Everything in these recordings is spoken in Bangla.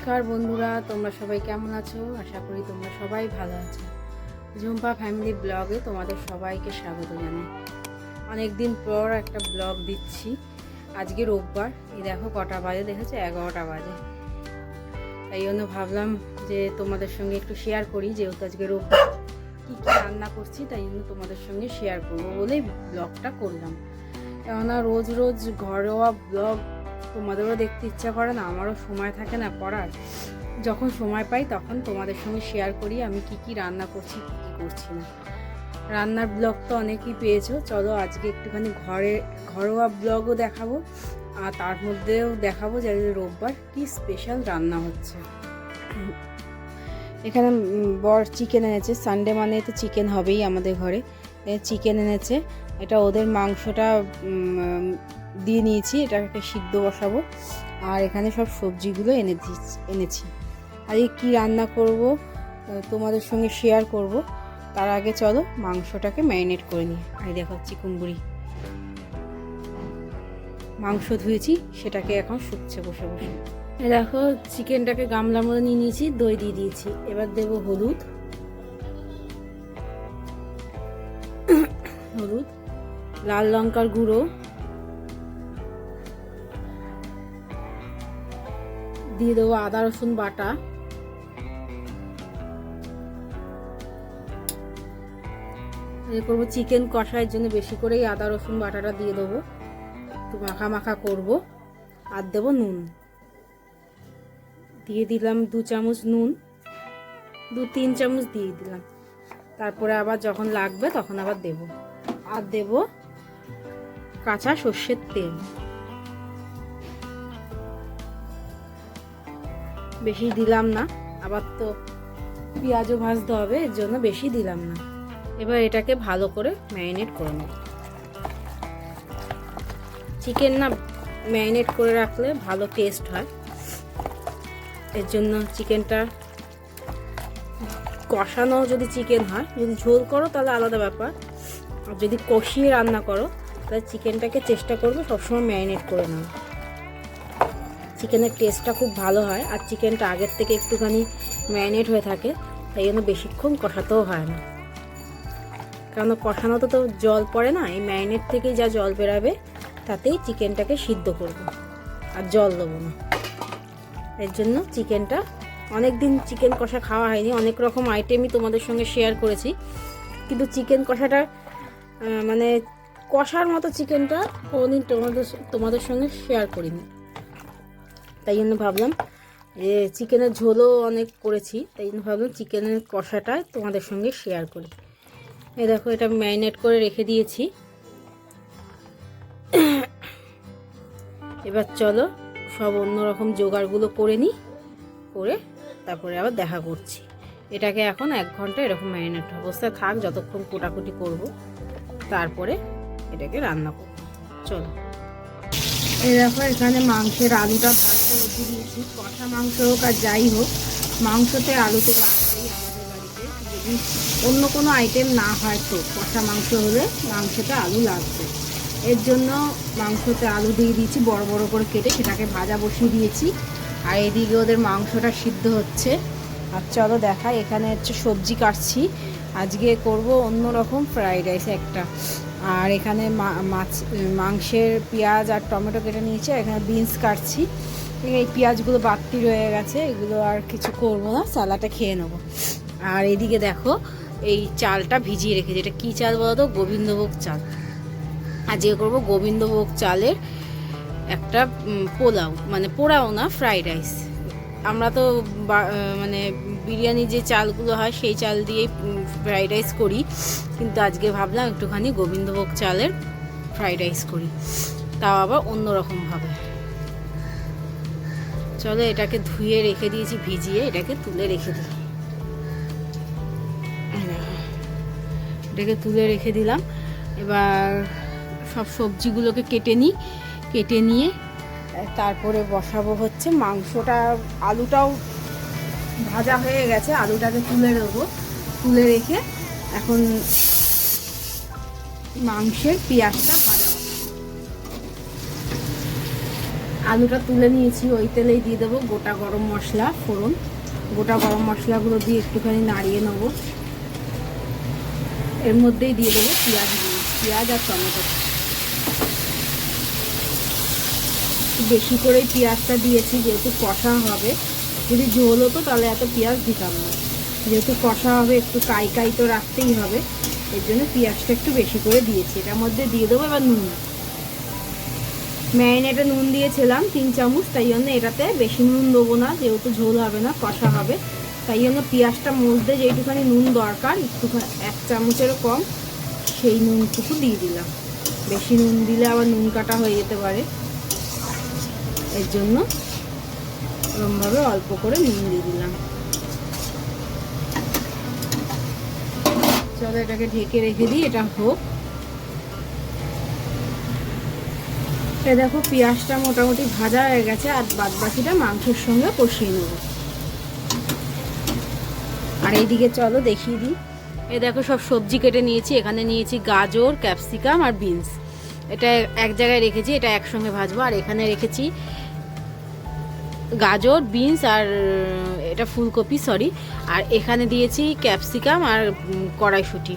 নমস্কার বন্ধুরা, তোমরা সবাই কেমন আছো? আশা করি তোমরা সবাই ভালো আছো। ঝুম্পা ফ্যামিলি ব্লগে তোমাদের সবাইকে স্বাগত জানাই। অনেক দিন পর একটা ব্লগ দিচ্ছি। আজকে রোববার, এই দেখো কটা বাজে, দেখেছো 11টা বাজে। তাই জন্য ভাবলাম যে তোমাদের সঙ্গে একটু শেয়ার করি, যেহেতু আজকে রোববার কী কী রান্না করছি তাই জন্য তোমাদের সঙ্গে শেয়ার করবো বলেই ব্লগটা করলাম। কেননা রোজ রোজ ঘরোয়া ব্লগ তোমাদেরও দেখতে ইচ্ছা করে না, আমারও সময় থাকে না করার। যখন সময় পাই তখন তোমাদের সঙ্গে শেয়ার করি আমি কি কি রান্না করছি, কি কি করছি না। রান্নার ব্লগ তো অনেকেই পেয়েছো, চলো আজকে একটুখানি ঘরোয়া ব্লগও দেখাবো, আর তার মধ্যেও দেখাবো যে রোববার কি স্পেশাল রান্না হচ্ছে। এখানে বর চিকেন এনেছে, সানডে মানে তো চিকেন হবেই আমাদের ঘরে। চিকেন এনেছে, এটা ওদের মাংসটা দিয়ে নিয়েছি, এটাকে সিদ্ধ বসাবো। আর এখানে সব সবজিগুলো এনেছি। আজকে কী রান্না করব তোমাদের সঙ্গে শেয়ার করব। তার আগে চলো মাংসটাকে ম্যারিনেট করে নিই। আর দেখো চিকুনগুড়ি মাংস ধুয়েছি, সেটাকে এখন শুকছে বসে বসে। দেখো চিকেনটাকে গামলার মধ্যে নিয়ে নিয়েছি, দই দিয়ে দিয়েছি। এবার দেব হলুদ, লাল লঙ্কার গুঁড়ো, দিয়ে দেবো আদা রসুন বাটা, করবো চিকেন কষার জন্য বেশি করেই আদা রসুন বাটাটা দিয়ে দেবো, একটু মাখা মাখা করবো। আর দেবো নুন, দিয়ে দিলাম 2 চামচ নুন, 2-3 চামচ দিয়ে দিলাম। তারপরে আবার যখন লাগবে তখন আবার দেব। আর দেব কাঁচা সর্ষের তেল, বেশি দিলাম না, আবার তো পেঁয়াজও ভাজতে হবে, এর জন্য বেশি দিলাম না। এবার এটাকে ভালো করে ম্যারিনেট করে নেব। চিকেন না ম্যারিনেট করে রাখলে ভালো টেস্ট হয়, এর জন্য চিকেনটা কষানো যদি চিকেন হয়, যদি ঝোল করো তাহলে আলাদা ব্যাপার, আর যদি কষিয়ে রান্না করো তাহলে চিকেনটাকে চেষ্টা করবে সবসময় ম্যারিনেট করে নেওয়া। চিকেনের টেস্টটা খুব ভালো হয়, আর চিকেনটা আগের থেকে একটুখানি ম্যারিনেট হয়ে থাকে, তাই জন্য বেশিক্ষণ কষাতেও হয় না। কারণ কষানোতে তো জল পড়ে না, এই ম্যারিনেট থেকেই যা জল বেরাবে তাতেই চিকেনটাকে সিদ্ধ করব, আর জল দেবো না। এর জন্য চিকেনটা অনেক দিন চিকেন কষা খাওয়া হয়নি, অনেক রকম আইটেমই তোমাদের সঙ্গে শেয়ার করেছি, কিন্তু চিকেন কষাটা মানে কষার মতো চিকেনটা কোনোদিন তোমাদের সঙ্গে শেয়ার করিনি। তাই জন্য ভাবলাম যে চিকেনের ঝোলও অনেক করেছি, তাই জন্য ভাবলাম চিকেনের কষাটা তোমাদের সঙ্গে শেয়ার করি। এই দেখো এটা ম্যারিনেট করে রেখে দিয়েছি। এবার চলো সব অন্যরকম জোগাড়গুলো করে নিই, করে তারপরে আবার দেখা করছি। এটাকে এখন 1 ঘন্টা এরকম ম্যারিনেট অবস্থায় থাক, যতক্ষণ কোটাকুটি করব, তারপরে এটাকে রান্না করব। চলো এই দেখো এখানে মাংসের আলুটা ভাজতে রেখে দিয়েছি। কষা মাংস হোক আর যাই হোক, মাংসতে আলু তো লাগবেই আমাদের বাড়িতে। যদি অন্য কোনো আইটেম না হয় তো কষা মাংস হলে মাংসতে আলু লাগবে, এর জন্য মাংসতে আলু দিয়ে দিয়েছি বড় বড় করে কেটে, সেটাকে ভাজা বসিয়ে দিয়েছি। আর এদিকে ওদের মাংসটা সিদ্ধ হচ্ছে। আর চলো দেখাই, এখানে হচ্ছে সবজি কাটছি, আজকে করব অন্যরকম ফ্রাইড রাইস একটা। আর এখানে মাংসের পেঁয়াজ আর টমেটো কেটে নিয়েছি, আর এখানে বিনস কাটছি। এই পেঁয়াজগুলো বাড়তি রয়ে গেছে, এগুলো আর কিছু করবো না, সালাডটা খেয়ে নেবো। আর এদিকে দেখো এই চালটা ভিজিয়ে রেখেছি, এটা কী চাল বলো তো? গোবিন্দভোগ চাল। আজকে করবো গোবিন্দভোগ চালের একটা পোলাও, মানে পোড়াও না, ফ্রাইড রাইস। আমরা তো মানে বিরিয়ানি যে চালগুলো হয় সেই চাল দিয়েই ফ্রাইড রাইস করি, কিন্তু আজকে ভাবলাম একটুখানি গোবিন্দভোগ চালের ফ্রাইড রাইস করি, তাও আবার অন্যরকমভাবে। চলো এটাকে ধুয়ে রেখে দিয়েছি, ভিজিয়ে এটাকে তুলে রেখে দিই। এটাকে তুলে রেখে দিলাম। এবার সব সবজিগুলোকে কেটে নিয়ে তারপরে বসাবো হচ্ছে মাংসটা। আলুটাও ভাজা হয়ে গেছে, আলুটাকে তুলে দেবো, তুলে রেখে এখন মাংসের পেঁয়াজটা ভাজা। আলুটা তুলে নিয়েছি, ওই তেলেই দিয়ে দেবো গোটা গরম মশলা ফোড়ন। গোটা গরম মশলাগুলো দিয়ে একটুখানি নাড়িয়ে নেবো। এর মধ্যেই দিয়ে দেবো পেঁয়াজ আর টমেটো। বেশি করেই পেঁয়াজটা দিয়েছি, যেহেতু কষা হবে। যদি ঝোল হতো তাহলে এত পেঁয়াজ দিতাম না, যেহেতু কষা হবে একটু কাই তো রাখতেই হবে, এর জন্য পেঁয়াজটা একটু বেশি করে দিয়েছি। এটার মধ্যে দিয়ে দেবো এবার নুন। ম্যারিনেটে নুন দিয়েছিলাম 3 চামচ, তাই জন্য এটাতে বেশি নুন দেবো না, যেহেতু ঝোল হবে না, কষা হবে। তাই জন্য পেঁয়াজটা মধ্যে যেটুখানি নুন দরকার, একটুখানি 1 চামচেরও কম, সেই নুনটুকু দিয়ে দিলাম। বেশি নুন দিলে আবার নুন কাটা হয়ে যেতে পারে, এর জন্য এরকমভাবে অল্প করে নুন দিয়ে দিলাম। চলো এটাকে ঢেকে রেখে দিই, এটা হোক। দেখো পেঁয়াজটা মোটামুটি ভাজা হয়ে গেছে, আর বাদ বাকিটা মাংসের সঙ্গে কষিয়ে নেব। আর এইদিকে চলো দেখিয়ে দিই। দেখো সব সবজি কেটে নিয়েছি। এখানে নিয়েছি গাজর, ক্যাপসিকাম আর বিনস। এটা এক জায়গায় রেখেছি, এটা একসঙ্গে ভাজবো। আর এখানে রেখেছি গাজর, বিনস আর এটা ফুলকপি, সরি। আর এখানে দিয়েছি ক্যাপসিকাম আর কড়াইশুঁটি।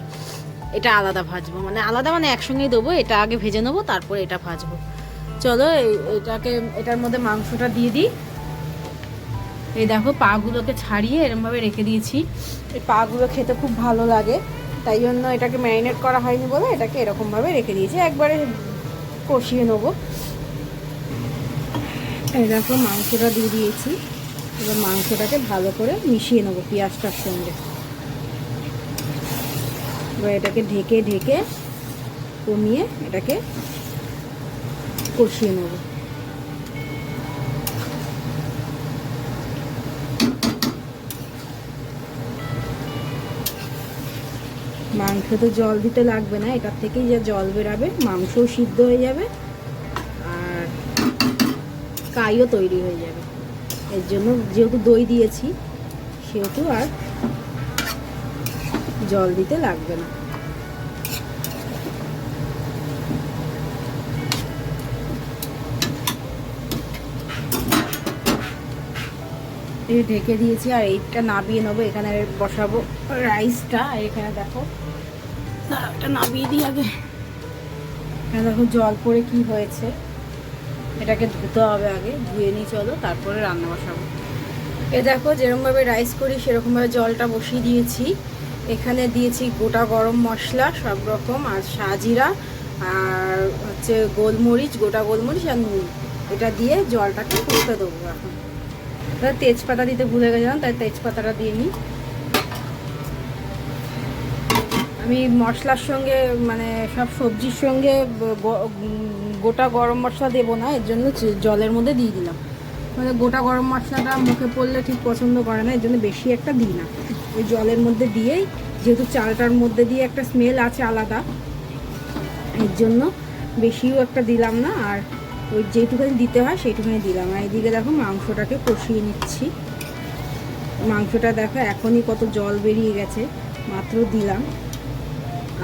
এটা আলাদা ভাজবো, মানে আলাদা মানে একসঙ্গেই দেবো। এটা আগে ভেজে নেবো, তারপরে এটা ভাজবো। চলো এটার মধ্যে মাংসটা দিয়ে দিই। এই দেখো পাগুলোকে ছাড়িয়ে এরমভাবে রেখে দিয়েছি। এই পাগুলো খেতে খুব ভালো লাগে, তাই জন্য এটাকে ম্যারিনেট করা হয়নি বলে এটাকে এরকমভাবে রেখে দিয়েছি। একবারে কষিয়ে নেবো। এই দেখো মাংসটা দিয়ে দিয়েছি। এবার মাংসটাকে ভালো করে মিশিয়ে নেবো পেঁয়াজটার সঙ্গে। এবার এটাকে ঢেকে ঢেকে কমিয়ে এটাকে কষিয়ে নেব। মাংস তো জল দিতে লাগবে না, এটার থেকেই যা জল বেরাবে, মাংসও সিদ্ধ হয়ে যাবে আর কাইও তৈরি হয়ে যাবে। এর জন্য যেহেতু দই দিয়েছি সেহেতু আর জল দিতে লাগবে না। এই ঢেকে দিয়েছি, আর এইটা নাবিয়ে নেবো। এখানে বসাবো রাইসটা। আর এখানে দেখো, এটা নাবিয়ে দিই আগে। এখানে দেখো জল পড়ে কি হয়েছে, এটাকে ধুতে হবে আগে। ধুয়ে নিই চলো, তারপরে রান্না বসাবো। দেখো যেরকমভাবে রাইস করি সেরকমভাবে জলটা বসিয়ে দিয়েছি। এখানে দিয়েছি গোটা গরম মশলা সব রকম, আর সাজিরা, আর হচ্ছে গোলমরিচ, গোটা গোলমরিচ আর নুন। এটা দিয়ে জলটাকে ফুটতে দেবো। এখন তেজপাতা দিতে ভুলে গেছিলাম, তাই তেজপাতাটা দিয়ে নিই। আমি মশলার সঙ্গে মানে সব সবজির সঙ্গে গোটা গরম মশলা দেবো না, এর জন্য জলের মধ্যে দিয়ে দিলাম। মানে গোটা গরম মশলাটা মুখে পড়লে ঠিক পছন্দ করে না, এর জন্য বেশি একটা দিই না। ওই জলের মধ্যে দিয়েই, যেহেতু চালটার মধ্যে দিয়ে একটা স্মেল আছে আলাদা, এর জন্য বেশিও একটা দিলাম না। আর ওই যেটুখানি দিতে হয় সেইটুখানি দিলাম। আর এইদিকে দেখো মাংসটাকে কষিয়ে নিচ্ছি। মাংসটা দেখো এখনই কত জল বেরিয়ে গেছে, মাত্র দিলাম।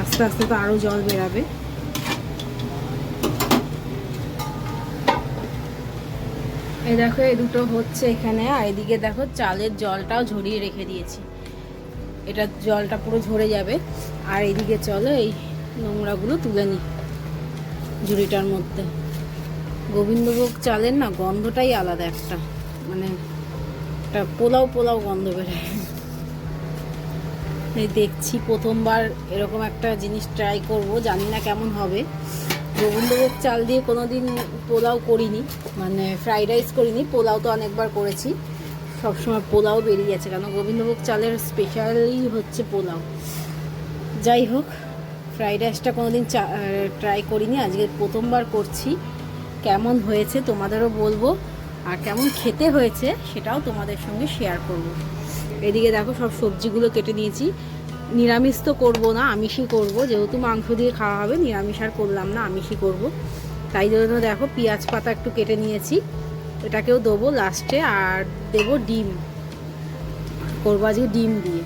আস্তে আস্তে তো আরও জল বেরাবে। এই দেখো এই দুটো হচ্ছে এখানে। আর এদিকে দেখো চালের জলটাও ঝরিয়ে রেখে দিয়েছি, এটা জলটা পুরো ঝরে যাবে। আর এদিকে চলো এই নোংরাগুলো তুলে নিই ঝুড়িটার মধ্যে। গোবিন্দভোগ চালের না গন্ধটাই আলাদা একটা, মানে একটা পোলাও পোলাও গন্ধ বেরোয়। এই দেখছি প্রথমবার এরকম একটা জিনিস ট্রাই করব, জানি না কেমন হবে। গোবিন্দভোগ চাল দিয়ে কোনোদিন পোলাও করিনি, মানে ফ্রাইড রাইস করিনি। পোলাও তো অনেকবার করেছি, সবসময় পোলাও বেরিয়ে যাচ্ছে, কারণ গোবিন্দভোগ চালের স্পেশালি হচ্ছে পোলাও। যাই হোক, ফ্রাইড রাইসটা কোনোদিন ট্রাই করিনি, আজকে প্রথমবার করছি। কেমন হয়েছে তোমাদেরও বলবো, আর কেমন খেতে হয়েছে সেটাও তোমাদের সঙ্গে শেয়ার করব। এদিকে দেখো সব সবজিগুলো কেটে নিয়েছি। নিরামিষ তো করবো না, আমিষই করব, যেহেতু মাংস দিয়ে খাওয়া হবে। নিরামিষ আর করলাম না, আমিষই করব। তাই জন্য দেখো পেঁয়াজ পাতা একটু কেটে নিয়েছি, এটাকেও দেবো লাস্টে। আর দেবো ডিম, করবো আজকে ডিম দিয়ে।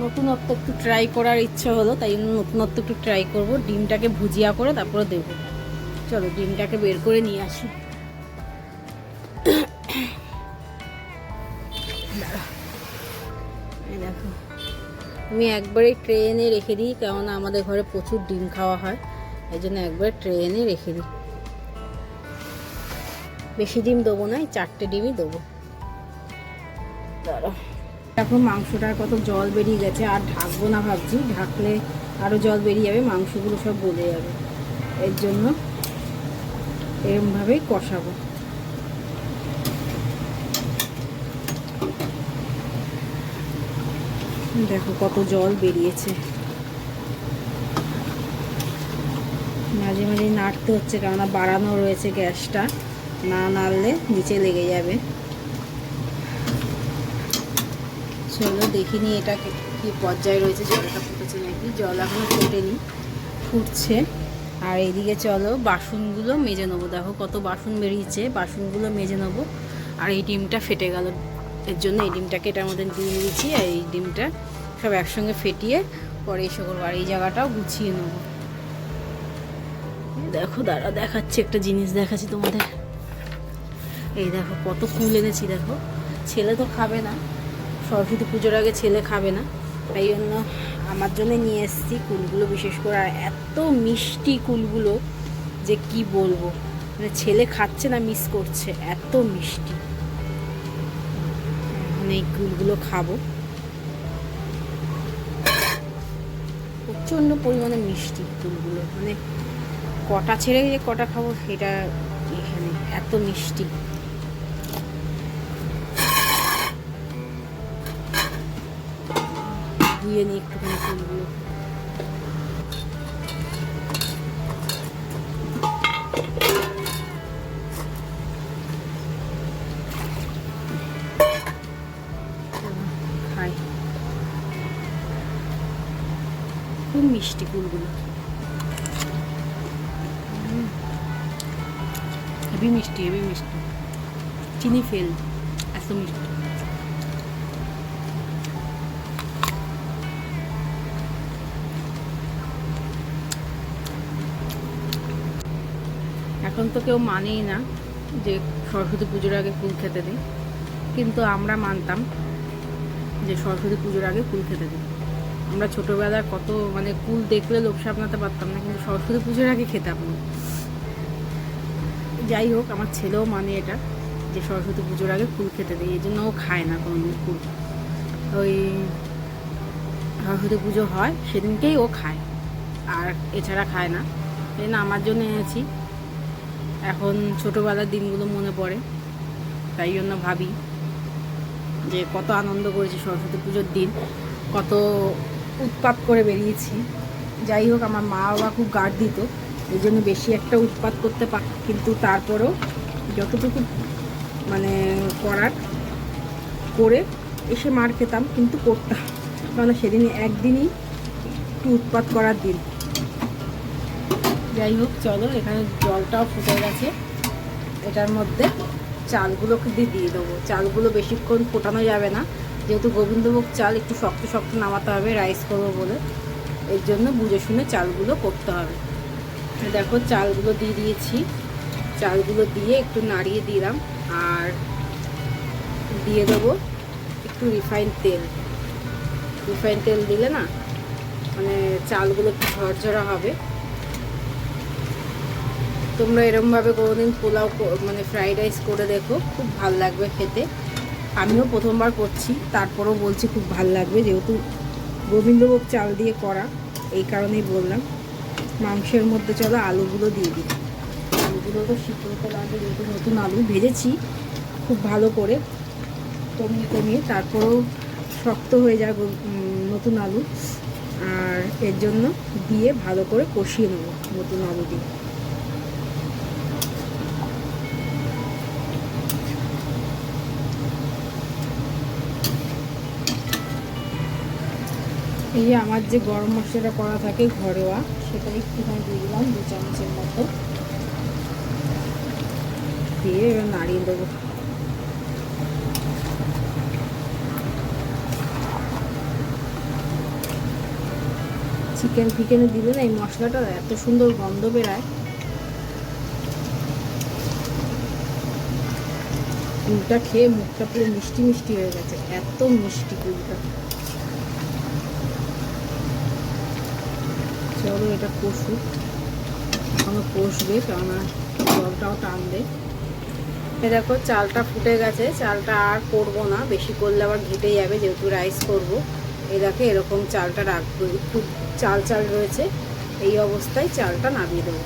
নতুনত্ব একটু ট্রাই করার ইচ্ছা হলো, তাই জন্য নতুনত্ব একটু ট্রাই করব। ডিমটাকে ভুজিয়া করে তারপরে দেবো। চলো ডিমটাকে বের করে নিয়ে আসি। এই দেখো, আমি একবারে ট্রেনে রেখে দিই, কেননা আমাদের ঘরে প্রচুর ডিম খাওয়া হয়, এই জন্য একবারে ট্রেনে রেখে দিই। বেশি ডিম দেবো না, এই 4টে ডিমই দেবো। দাঁড়াও, এখন মাংসটার কত জল বেরিয়ে গেছে, আর ঢাকবো না ভাবছি, ঢাকলে আরও জল বেরিয়ে যাবে, মাংসগুলো সব গলে যাবে। এর জন্য এরমভাবেই কষাবো। দেখো কত জল বেরিয়েছে, মাঝে মাঝে নাড়তে হচ্ছে, কেননা বাড়ানো রয়েছে গ্যাসটা, না নাড়লে নিচে লেগে যাবে। চলো দেখিনি এটা কি পর্যায়ে রয়েছে, জলটা ফুটেছে নাকি। জল এখনো ফোটেনি, ফুটছে। আর এইদিকে চলো বাসনগুলো মেজে নেবো। দেখো কত বাসন বেরিয়েছে, বাসনগুলো মেজে নেবো। আর এই ডিমটা ফেটে গেল, এর জন্য এই ডিমটাকে এটার মধ্যে দিয়ে দিয়েছি। আর এই ডিমটা সব একসঙ্গে ফেটিয়ে পরে এসে করবো। আর এই জায়গাটাও গুছিয়ে নেবো। দেখো দাঁড়া, দেখাচ্ছি একটা জিনিস, দেখাচ্ছি তোমাদের। এই দেখো কত কুল এনেছি। দেখো ছেলে তো খাবে না, সরস্বতী পুজোর আগে ছেলে খাবে না, তাই জন্য আমার জন্য নিয়ে এসেছি কুলগুলো বিশেষ করে। আর এত মিষ্টি কুলগুলো যে কি বলবো, মানে ছেলে খাচ্ছে না, মিস করছে, এত মিষ্টি। মানে এই কুলগুলো খাবো, প্রচণ্ড পরিমাণে মিষ্টি কুলগুলো, মানে কটা ছেড়ে যে কটা খাবো সেটা এখানে, এত মিষ্টি। ধুয়ে নিই একটুখানি ফুলগুলো। খাই, খুব মিষ্টি ফুলগুলো, হেভি মিষ্টি, হেভি মিষ্টি, চিনি ফেল, এত মিষ্টি। এখন তো কেউ মানেই না যে সরস্বতী পুজোর আগে কুল খেতে দিই, কিন্তু আমরা মানতাম যে সরস্বতী পুজোর আগে কুল খেতে দিই। আমরা ছোটোবেলায় কত মানে কুল দেখলে লোভ সামলাতে পারতাম না, কিন্তু সরস্বতী পুজোর আগে খেতাম না। যাই হোক, আমার ছেলেও মানে এটা, যে সরস্বতী পুজোর আগে কুল খেতে দিই, এই জন্য ও খায় না কোনোদিন কুল। ওই সরস্বতী পুজো হয় সেদিনকেই ও খায়, আর এছাড়া খায় না। এই জন্য আমার জন্য এনেছি। এখন ছোটোবেলার দিনগুলো মনে পড়ে, তাই জন্য ভাবি যে কত আনন্দ করেছি সরস্বতী পুজোর দিন, কত উৎপাত করে বেরিয়েছি। যাই হোক, আমার মা বাবা খুব গার্ড দিত, এই জন্য বেশি একটা উৎপাত করতে কিন্তু তারপরেও যতটুকু মানে করার করে এসে মার খেতাম, কিন্তু করতাম, কারণ সেদিন একদিনই একটু উৎপাত করার দিন। যাই হোক চলো, এখানে জলটাও ফুটে গেছে, এটার মধ্যে চালগুলোকে দিয়ে দেবো। চালগুলো বেশিক্ষণ ফোটানো যাবে না, যেহেতু গোবিন্দভোগ চাল একটু শক্ত শক্ত নামাতে হবে রাইস করবো বলে, এর জন্য বুঝে শুনে চালগুলো করতে হবে। দেখো চালগুলো দিয়ে দিয়েছি, চালগুলো দিয়ে একটু নাড়িয়ে দিলাম। আর দিয়ে দেবো একটু রিফাইন তেল। রিফাইন তেল দিলে না মানে চালগুলো একটু ঝরঝরা হবে। তোমরা এরমভাবে কোনোদিন পোলাও মানে ফ্রাইড রাইস করে দেখো, খুব ভাল লাগবে খেতে। আমিও প্রথমবার করছি, তারপরেও বলছি খুব ভাল লাগবে, যেহেতু গোবিন্দভোগ চাল দিয়ে করা, এই কারণেই বললাম। মাংসের মধ্যে চলো আলুগুলো দিয়ে দিই। আলুগুলো তো সিদ্ধ হতে লাগবে, যেহেতু নতুন আলু ভেজেছি খুব ভালো করে কমিয়ে, তারপরেও শক্ত হয়ে যায় নতুন আলু, আর এর জন্য দিয়ে ভালো করে কষিয়ে নেবো নতুন আলু দিয়ে। এই যে আমার যে গরম মশলাটা করা থাকে ঘরোয়া, সেটা একটুখানি দিয়ে দিলাম, 2 চামচের মতো দিয়ে এবার নাড়িয়ে দেবো। চিকেনে দিলে না এই মশলাটা এত সুন্দর গন্ধ বেরায়। কুলটা খেয়ে মুখটা পুরো মিষ্টি মিষ্টি হয়ে গেছে, এত মিষ্টি কুলটা। চলো এটা কষুক, এখনো কষবে, কেননা জলটাও টানবে। দেখো চালটা ফুটে গেছে, চালটা আর করবো না, বেশি করলে আবার ঘেটে যাবে, যেহেতু রাইস করব। এই দেখো এরকম চালটা রাখবো, একটু চাল চাল রয়েছে, এই অবস্থায় চালটা নামিয়ে দেবো।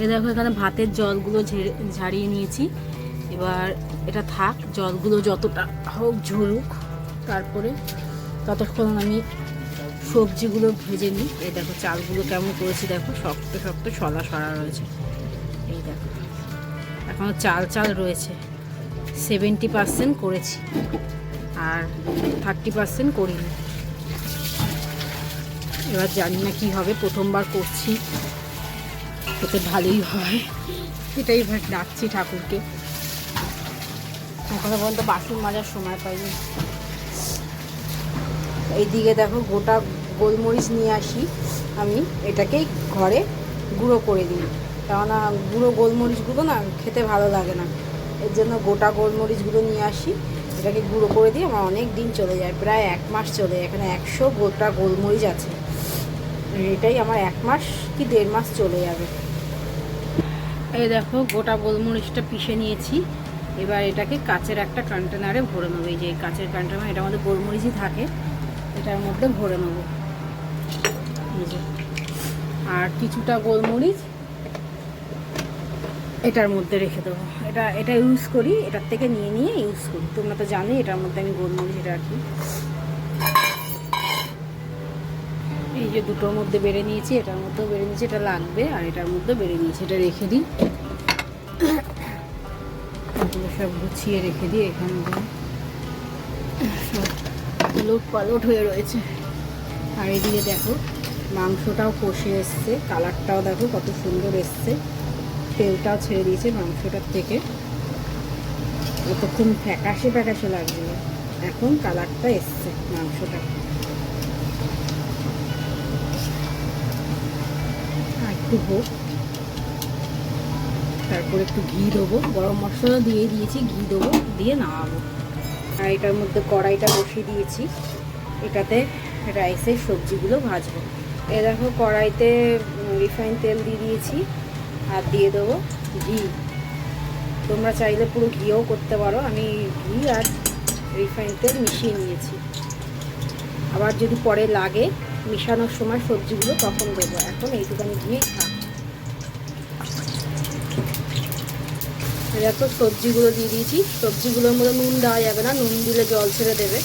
এই দেখো এখানে ভাতের জলগুলো ঝাড়িয়ে নিয়েছি, এবার এটা থাক, জলগুলো যতটা হোক ঝরুক, তারপরে ততক্ষণ আমি সবজিগুলো ভেজে নিই। এই দেখো চালগুলো কেমন করেছি, দেখো শক্ত শক্ত সলা সরা রয়েছে। এই দেখো এখনও চাল চাল রয়েছে, 70% করেছি আর 30% করিনি। এবার জানি না কি হবে, প্রথমবার করছি, এতে ভালোই হয়, এটাই ডাকছি ঠাকুরকে। এখনো পর্যন্ত বাসন মাজার সময় পাইনি। এইদিকে দেখো গোটা গোলমরিচ নিয়ে আসি আমি, এটাকেই ঘরে গুঁড়ো করে দিই, কেননা গুঁড়ো গোলমরিচগুলো না খেতে ভালো লাগে না, এর জন্য গোটা গোলমরিচগুলো নিয়ে আসি, এটাকে গুঁড়ো করে দিই, আমার অনেক দিন চলে যায়, প্রায় 1 মাস চলে যায়। এখানে 100 গোটা গোলমরিচ আছে, এটাই আমার 1 মাস কি 1.5 মাস চলে যাবে। এই দেখো গোটা গোলমরিচটা পিষে নিয়েছি, এবার এটাকে কাচের একটা কন্টেনারে ভরে নেবো। এই যে কাচের কন্টেনার, এটার মধ্যে গোলমরিচই থাকে, এটার মধ্যে ভরে নেব। আর কিছুটা গোলমরিচ এটার মধ্যে রেখে দেবো, এটা ইউজ করি, এটার থেকে নিয়ে ইউজ করি, তোমরা তো জানোই এটার মধ্যে আমি গোলমরিচ এটা রাখি। এই যে দুটোর মধ্যে বেড়ে নিয়েছি, এটার মধ্যেও বেড়ে নিয়েছি, এটা লাগবে, আর এটার মধ্যেও বেড়ে নিয়েছি, এটা রেখে দিই, এগুলো সব গুছিয়ে রেখে দিই। এখানে সব লোট পালট হয়ে রয়েছে। আর এদিকে দেখো মাংসটাও কষে এসছে, কালারটাও দেখো কত সুন্দর এসছে, তেলটাও ছেড়ে দিয়েছে মাংসটার থেকে, এতক্ষণ ফ্যাকাশে ফ্যাকাশে লাগবে, এখন কালারটা এসছে মাংসটা। একটু হোক, তারপর একটু ঘি দেবো, গরম মশলা দিয়ে দিয়েছি, ঘি দেবো, দিয়ে নামাবো। আর এটার মধ্যে কড়াইটা বসিয়ে দিয়েছি, এটাতে রাইসের সবজিগুলো ভাজবো। এ দেখো কড়াইতে রিফাইন তেল দিয়ে দিয়েছি, আর দিয়ে দেবো ঘি, তোমরা চাইলে পুরো ঘিও করতে পারো, আমি ঘি আর রিফাইন তেল মিশিয়ে নিয়েছি, আবার যদি পরে লাগে মিশানোর সময় সবজিগুলো তখন দেবো, এখন এইটুখানি ঘিয়েই থাক। দেখো সবজিগুলো দিয়ে দিয়েছি, সবজিগুলোর মধ্যে নুন দেওয়া যাবে না, নুন দিলে জল ছেড়ে দেবে,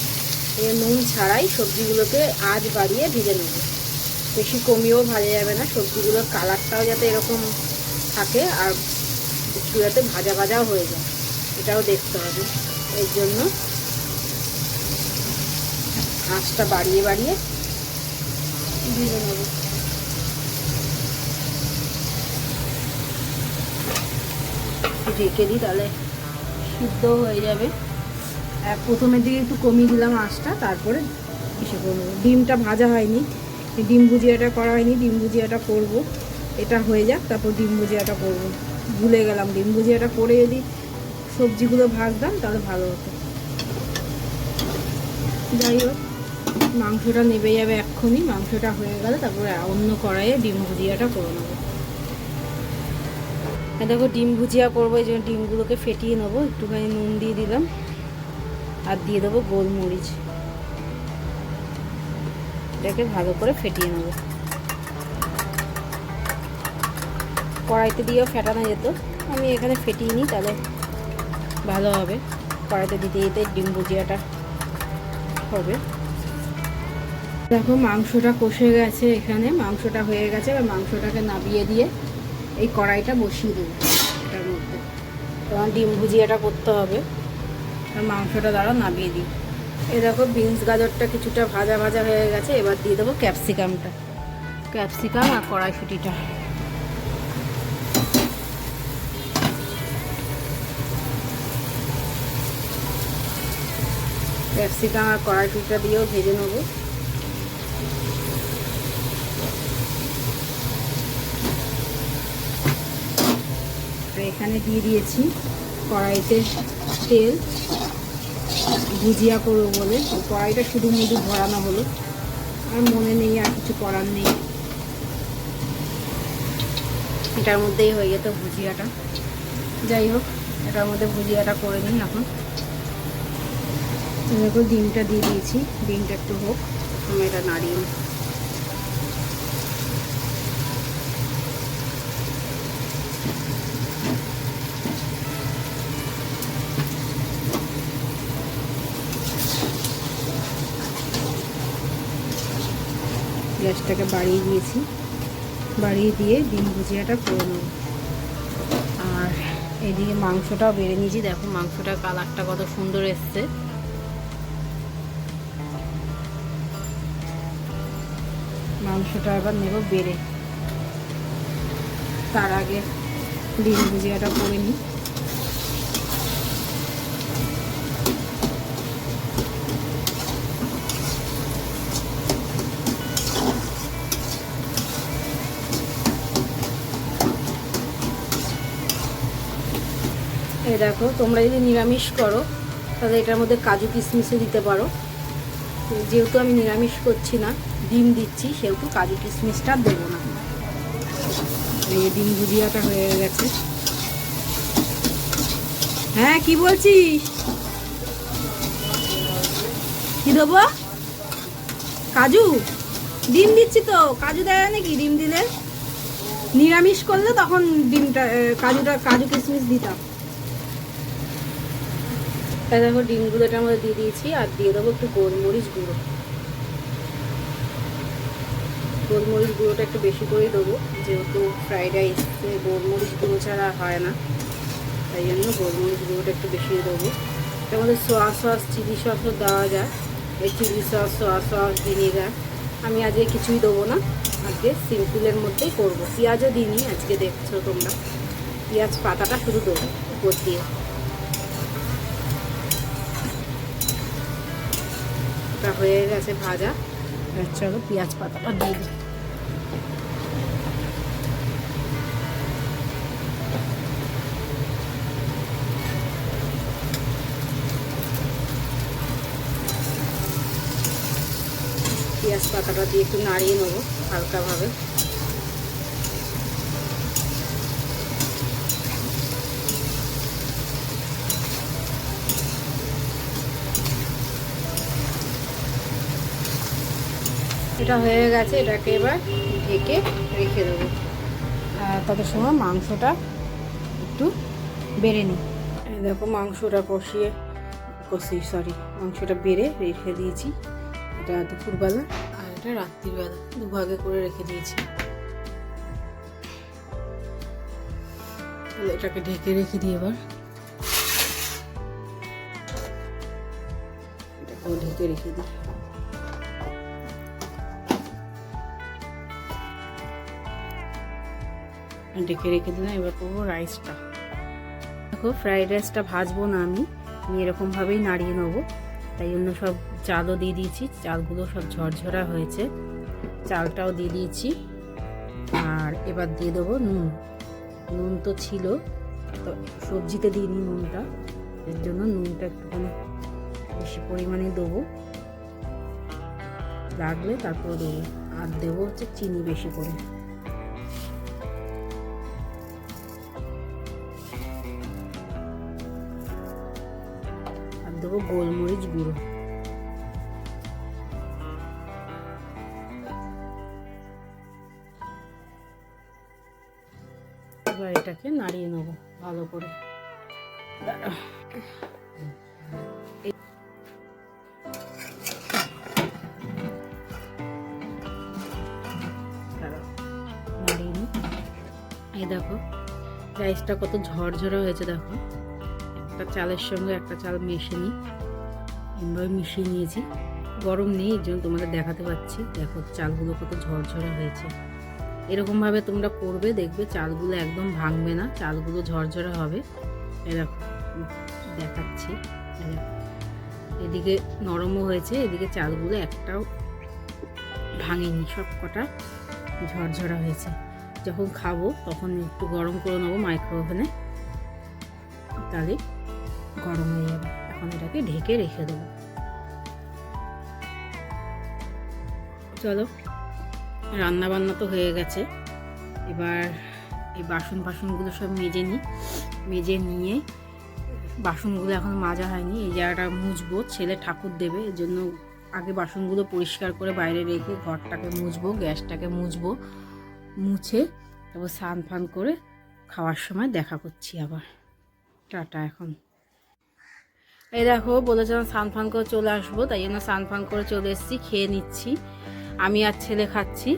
এই নুন ছাড়াই সবজিগুলোকে আঁচ বাড়িয়ে ভেজে নেব, বেশি কমিয়েও ভাজা যাবে না, সবজিগুলোর কালারটাও যাতে এরকম থাকে, আর একটু যাতে ভাজা ভাজাও হয়ে যায়, এটাও দেখতে হবে, এর জন্য আঁচটা বাড়িয়ে বাড়িয়ে ভেজে নেব। ঢেকে দিই, তাহলে সিদ্ধ হয়ে যাবে। প্রথমের দিকে একটু কমিয়ে দিলাম আঁচটা, তারপরে এসে করবো। ডিমটা ভাজা হয়নি, ডিম ভুজিয়াটা করা হয়নি, ডিম ভুজিয়াটা করব, এটা হয়ে যাক, তারপর ডিম ভুজিয়াটা করব। ভুলে গেলাম, ডিম ভুজিয়াটা করে যদি সবজিগুলো ভাজতাম তাহলে ভালো হতো। যাই হোক, মাংসটা নেবে যাবে এক্ষুনি, মাংসটা হয়ে গেলে তারপরে অন্য কড়াইয়ে ডিম ভুজিয়াটা করে নেবো। দেখো ডিম ভুজিয়া করবো, এই জন্য ডিমগুলোকে ফেটিয়ে নেবো, একটুখানি নুন দিয়ে দিলাম, আর দিয়ে দেবো গোলমরিচ, এটাকে ভালো করে ফেটিয়ে নেবো। কড়াইতে দিয়েও ফেটানো যেত, আমি এখানে ফেটিয়ে নিই, তাহলে ভালো হবে, কড়াইতে দিতে দিতে ডিম ভুজিয়াটা হবে। দেখো মাংসটা কষে গেছে, এখানে মাংসটা হয়ে গেছে, এবার মাংসটাকে নামিয়ে দিয়ে এই কড়াইটা বসিয়ে দেবো এটার মধ্যে, তখন ডিম ভুজিয়াটা করতে হবে, আর মাংসটা দ্বারা নামিয়ে দিই। এই দেখো বিনস গাজরটা কিছুটা ভাজা ভাজা হয়ে গেছে, এবার দিয়ে দেবো ক্যাপসিকামটা, ক্যাপসিকাম আর কড়াইশুঁটিটা। ক্যাপসিকাম আর কড়াইশুঁটিটা দিয়েও ভেজে নেবো। এখানে দিয়ে দিয়েছি কড়াইতে তেল, ভুজিয়া করবো বলে। কড়াইটা শুধু মুধু ভরানো হলো, আর মনে নেই, আর কিছু করার নেই। এটার মধ্যেই হয়ে যেত ভুজিয়াটা। যাই হোক, এটার মধ্যে ভুজিয়াটা করে নিই এখন। দেখো ডিমটা দিয়ে দিয়েছি, ডিমটা একটু হোক, প্রথমে এটা নাড়িয়ে নিই। গ্যাসটাকে বাড়িয়ে দিয়েছি, বাড়িয়ে দিয়ে ডিম ভুজিয়াটা করে নেব। আর এদিকে মাংসটাও বেড়ে নিয়েছি, দেখো মাংসটার কালারটা কত সুন্দর এসছে। মাংসটা এবার নেব বেড়ে, তার আগে ডিম ভুজিয়াটা করে নিই। এই দেখো, তোমরা যদি নিরামিষ করো তাহলে এটার মধ্যে কাজু কিশমিশও দিতে পারো। যেহেতু আমি নিরামিষ করছি না, ডিম দিচ্ছি, সেহেতু কাজু কিশমিশটা দেবো না। এই ডিম ভুজিয়াটা হয়ে গেছে। হ্যাঁ, কি বলছিস? কি দেবো? কাজু? ডিম দিচ্ছি তো, কাজু দেয় নাকি? ডিম দিলে, নিরামিষ করলে তখন ডিমটা কাজু কিশমিশ দিতাম। তাই দেখো ডিমগুলো এটার মধ্যে দিয়ে দিয়েছি, আর দিয়ে দেবো একটু গোলমরিচ গুঁড়ো। গোলমরিচ গুঁড়োটা একটু বেশি করেই দেবো, যেহেতু ফ্রাইড রাইসে গোলমরিচ গুঁড়ো ছাড়া হয় না, তাই জন্য গোলমরিচ গুঁড়োটা একটু বেশি দেবো। এটার মধ্যে সোয়া সস, চিলি সসও দেওয়া যায়, এই chilli sauce, soya sauce, vinegar. আমি আজকে কিছুই দেবো না, আজকে সিম্পলের মধ্যেই করবো। পেঁয়াজও দিইনি আজকে, দেখছো তোমরা, পেঁয়াজ পাতাটা শুধু দেবো উপর দিয়ে। হয়ে গেছে ভাজা, চলো পেঁয়াজ পাতাটা দিয়ে দিই। পেঁয়াজ পাতাটা দিয়ে একটু নাড়িয়ে নেবো হালকাভাবে। এটা হয়ে গেছে, এটাকে এবার ঢেকে রেখে দেবো। তত সময় মাংসটা একটু বেড়ে নিই। দেখো মাংসটা মাংসটা বেড়ে রেখে দিয়েছি। এটা দুপুরবেলা আর এটা রাত্রিবেলা, দুভাগে করে রেখে দিয়েছি। তাহলে এটাকে ঢেকে রেখে দিই। এবার এটাকেও ঢেকে রেখে দিই। ঢেকে রেখে দিলাম। এবার করবো রাইসটা। দেখো ফ্রাইড রাইসটা ভাজবো না আমি এরকমভাবেই নাড়িয়ে নেবো, তাই জন্য সব চালও দিয়ে দিয়েছি। চালগুলো সব ঝরঝরা হয়েছে, চালটাও দিয়ে দিয়েছি। আর এবার দিয়ে দেবো নুন। নুন তো ছিল, তো সবজিতে দিইনি নুনটা, এর জন্য নুনটা একটুখানি বেশি পরিমাণে দেবো, লাগলে তারপর দেবো। আর দেবো হচ্ছে চিনি বেশি করে। দেবো গোলমরিচ গুঁড়ো। এবার এটাকে নাড়িয়ে নেবো ভালো করে। নাড়িয়ে নিই। এই দেখো রাইসটা কত ঝরঝরা হয়েছে। দেখো একটা চালের সঙ্গে একটা চাল মিশিয়ে নিই, এভাবে মিশিয়ে নিয়েছি। গরম নেই, এর জন্য তোমাদের দেখাতে পাচ্ছি। দেখো চালগুলো কত ঝরঝরা হয়েছে। এরকমভাবে তোমরা করবে, দেখবে চালগুলো একদম ভাঙবে না, চালগুলো ঝরঝরা হবে। এরকম দেখাচ্ছি, এদিকে নরমও হয়েছে, এদিকে চালগুলো একটাও ভাঙেনি, সব কটা ঝরঝরা হয়েছে। যখন খাবো তখন একটু গরম করে নেবো মাইক্রো ওভেনে, তাহলে গরম হয়ে যাবে। এখন এটাকে ঢেকে রেখে দেবো। চলো, রান্না বান্না তো হয়ে গেছে, এবার এই বাসনগুলো সব মেজে নিয়ে বাসনগুলো এখন মাজা হয়নি, এই জায়গাটা মুছবো, ছেলে ঠাকুর দেবে, এর জন্য আগে বাসনগুলো পরিষ্কার করে বাইরে রেখে ঘরটাকে মুছবো, গ্যাসটাকে মুছে তারপর স্নান ফান করে খাওয়ার সময় দেখা করছি আবার। টাটা। এখন এই দেখো, বলেছিলাম স্নান ফান করে চলে আসবো, তাই জন্য স্নান ফান করে চলে এসেছি, খেয়ে নিচ্ছি। আমি আর ছেলে খাচ্ছি,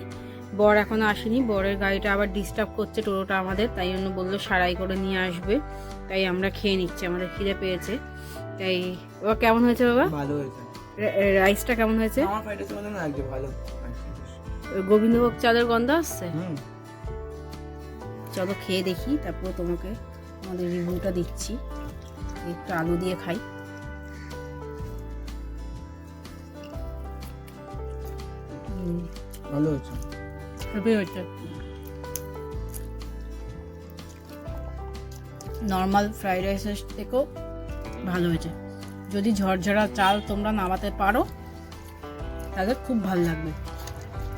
বর এখনো আসেনি, বরের গাড়িটা আবার ডিস্টার্ব করছে টোটোটা আমাদের, তাই জন্য বললো সারাই করে নিয়ে আসবে, তাই আমরা খেয়ে নিচ্ছি, আমাদের খিদে পেয়েছে। তাই বাবা কেমন হয়েছে বাবা? ভালো হয়েছে। রাইসটা কেমন হয়েছে? আমার ফ্রাইড রাইস মনে না একদম ভালো। গোবিন্দভোগ চালের গন্ধ আসছে। চলো খেয়ে দেখি, তারপর তোমাকে আমাদের রিভিউটা দিচ্ছি। একটু আলু দিয়ে খাই। ভালো হয়েছে। নর্মাল ফ্রাইড রাইসের থেকেও ভালো হয়েছে। যদি ঝরঝরা চাল তোমরা নামাতে পারো তাহলে খুব ভালো লাগবে,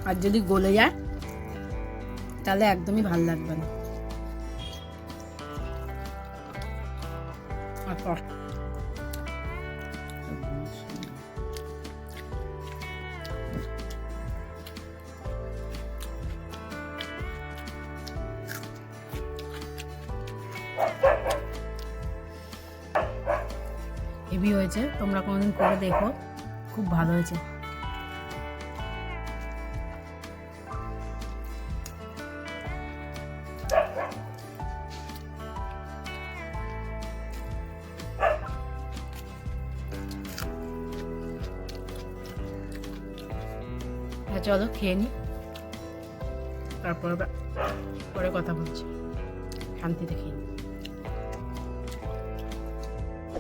আর যদি গলে যায় তাহলে একদমই ভালো লাগবে না। আর হেভি হয়েছে, তোমরা কোনোদিন করে দেখো, খুব ভালো হয়েছে। চলো খেয়ে নি, তারপর পরে কথা বলছি, শান্তিতে খেয়ে নি।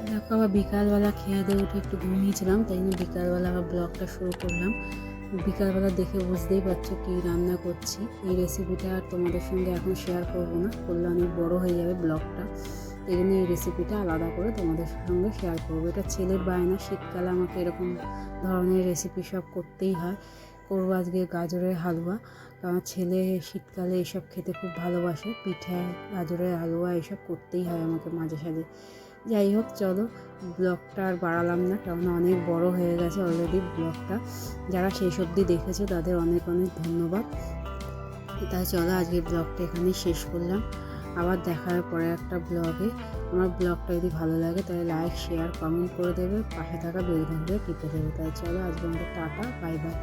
দেখো আবার বিকালবেলা খেয়ে দিয়ে উঠে একটু ঘুমিয়েছিলাম, তাই জন্য বিকালবেলা আবার ব্লগটা শুরু করলাম। বিকালবেলা দেখে বুঝতেই পারছো কি রান্না করছি। এই রেসিপিটা আর তোমাদের সঙ্গে এখন শেয়ার করবো না, করলে অনেক বড় হয়ে যাবে ব্লগটা, এই জন্য এই রেসিপিটা আলাদা করে তোমাদের সঙ্গে শেয়ার করবো। এটা ছেলের বায়না, শীতকালে আমাকে এরকম ধরনের রেসিপি সব করতেই হয়। করবো আজকে গাজরের হালুয়া, কারণ ছেলে শীতকালে এসব খেতে খুব ভালোবাসে, পিঠা, গাজরের হালুয়া এসব করতেই হয় আমাকে মাঝে সাঝে। যাই হোক, চলো ব্লগটা আর বাড়ালাম না, কারণ অনেক বড় হয়ে গেছে অলরেডি ব্লগটা। যারা শেষ অবধি দেখেছো তাদের অনেক অনেক ধন্যবাদ। তাই চলো আজকে ব্লগটা এখানেই শেষ করলাম, আবার দেখার পরে একটা ব্লগে। আমার ব্লগটা যদি ভালো লাগে তাহলে লাইক, শেয়ার, কমেন্ট করে দেবে, পাশে থাকা বেল ঘন্টাটা টিপে দেবে। তাই চলো আজকে আমাদের টাটা, বাই বাই।